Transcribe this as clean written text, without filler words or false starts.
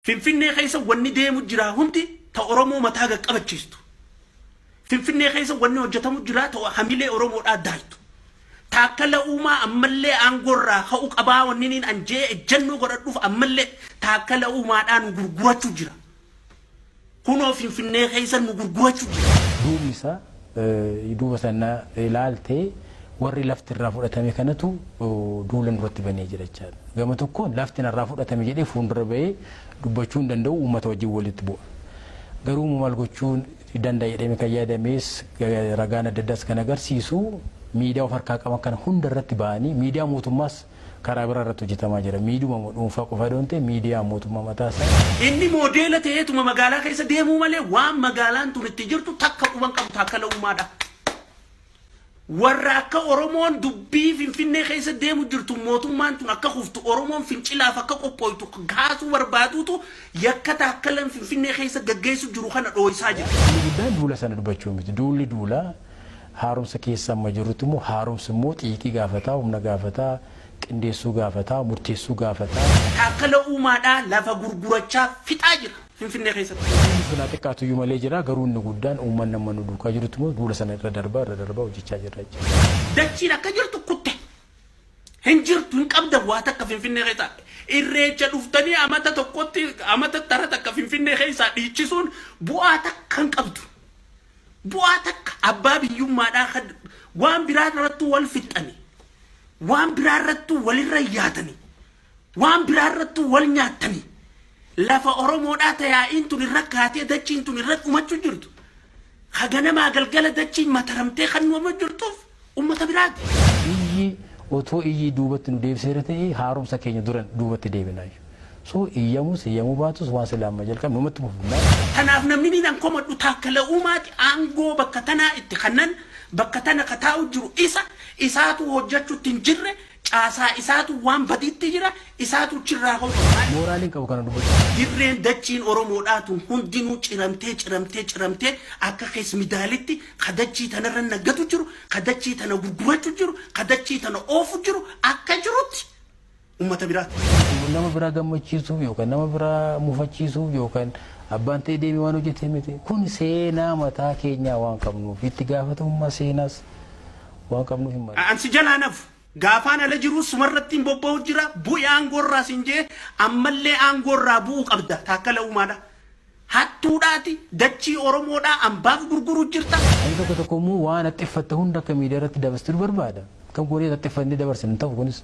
Finfinnee keessa wanni deemu jira hundi ta Oromoo mataa qabachiistu. Finfinnee keessa wanni hojjetamu jira ta hamilee Oromoodhaa daaytu. Taakkala uumaa ammallee aangorraa ka'u qabaa wanniin anjee ejjennoo godhadhuuf ammallee taakkala uumaadhaan gurgurachuu jira. Kunoo Finfinnee keessa nu gurgurachuu jira. Duumisa duuba sana ilaaltee warri lafti irraa fudhatame kanatu duulan irratti banee jira jechaadha. Gama tokkoon lafti irraa fudhatame jedhee fuuldura bahee dubbachuu hin danda'u uummata wajjin walitti bu'a. Garuu maal gochuun danda'a jedhamee kan yaadames ragaan adda addaas kan agarsiisu miidiyaa of harkaa qaban kana hunda irratti ba'anii miidiyaa mootummaas karaa biraa irratti hojjetamaa jira. Miidiyuma dhuunfaa qofa doonte miidiyaa mootummaa mataa isaa. Inni moodeela ta'eetuma magaalaa keessa deemuu malee waan magaalaan tun itti jirtu takka quban qabu taakkala uumaadha. Warra akka Oromoon dubbii Finfinnee keessa deemu jirtu mootummaan tun akka huftu Oromoon fincilaaf akka qophooytu gaasuu barbaaduutu yakka taakkalan Finfinnee keessa gaggeessu jiru kana dhooysaa jira. Guddaan duula sana dubbachuu miti. Duulli duula haaromsa keessa amma jirrutti immoo haaromsi immoo xiiqii gaafataa, humna gaafataa, qindeessuu gaafataa, murteessuu gaafataa. Taakkala uumaadhaa lafa gurgurachaa fixaa jira Finfinnee keessatti. Suna xiqqaatu iyyuu malee jira garuu inni guddaan uummanni nama nu duukaa jirutti immoo duula sana irra darbaa hojjechaa jirra jechuudha. Dachiin akka jirtu kutte hin jirtu hin qabda waa takka Finfinnee keessaa irreecha dhuftanii amata tokkotti amata tara takka Finfinnee keessaa dhiichisuun bu'aa takka hin qabdu. Bu'aa takka abbaa biyyummaadhaa waan biraa irratti wal fixanii waan biraa irratti walirra yaatanii waan biraa irratti wal nyaatanii lafa Oromoodhaa tayaa'in tun irra kaatee dachiin tun irra dhumachuu jirtu. Haganamaa galgala dachiin mataramtee kan nuuma jirtuuf ummata biraati. Iyyi otoo iyyi duubatti nu deebisee ta'ee haaromsa keenya duran duubatti deebinaa. So iyyamus iyyamuu baatus waan silaamma jalqabne uumatti mufnaa. Kanaaf namni ni nan komadhu taakkala uumaati aangoo bakka tanaa itti kannan bakka tana kataa'u jiru isaatu hojjechuutti hin jirre caasaa isaatu waan badiitti jira isaatu chirraa hojjetaa. Moraaliin qabu kana dubbatu. Dirreen dachiin Oromoodhaatu hundinuu ciramtee akka keessa midaalitti kadachii tanarra naggatu jiru kadachii tana gurgurachuu jiru kadachii tana oofu jiru akka jirutti ummata biraati. Nama biraa gammachiisuuf yookaan nama biraa mufachiisuuf yookaan abbaan ta'ee deemee waan hojjetee miti. Kun seenaa mataa keenyaa waan qabnuuf itti gaafatamummaa seenaas waan qabnuuf hin malu. Ansi jalaa nafu gaafaan ala jiru sumarratti hin bobba'u jira bu'ee aangoorraa siin jee ammallee aangoorraa bu'uu qabda taakkala uumaadha. Hattuudhaati dachii Oromoodhaa ambaaf gurguruu jirta. Ani tokko immoo waan haxxiffatte hunda akka miidiyaa irratti dabarsuu barbaada. Kan goonee haxxiffannee dabarsan ta'u kunis.